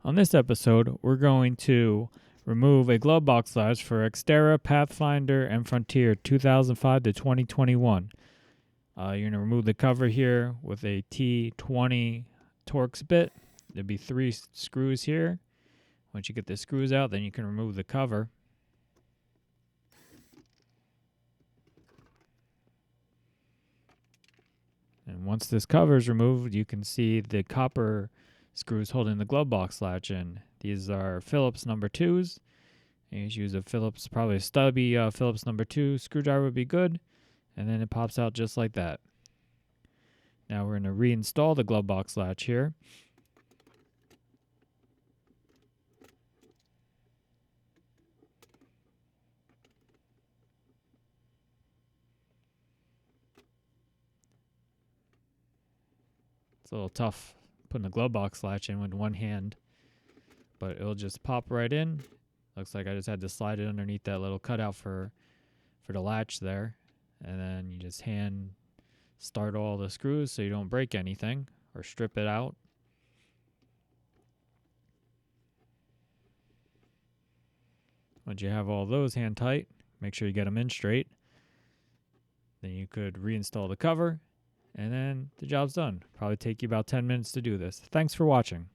On this episode, we're going to remove a glove box latch for Xterra, Pathfinder, and Frontier 2005 to 2021. You're going to remove the cover here with a T20 Torx bit. There'll be 3 screws here. Once you get the screws out, then you can remove the cover. And once this cover is removed, you can see the copper screws holding the glove box latch in. These are Phillips number 2s. You just use a Phillips, probably a stubby Phillips number 2 screwdriver would be good. And then it pops out just like that. Now we're going to reinstall the glove box latch here. It's a little tough putting a glove box latch in with one hand, but it'll just pop right in. Looks like I just had to slide it underneath that little cutout for the latch there. And then you just hand start all the screws so you don't break anything or strip it out. Once you have all those hand tight, make sure you get them in straight. Then you could reinstall the cover, and then the job's done. Probably take you about 10 minutes to do this. Thanks for watching.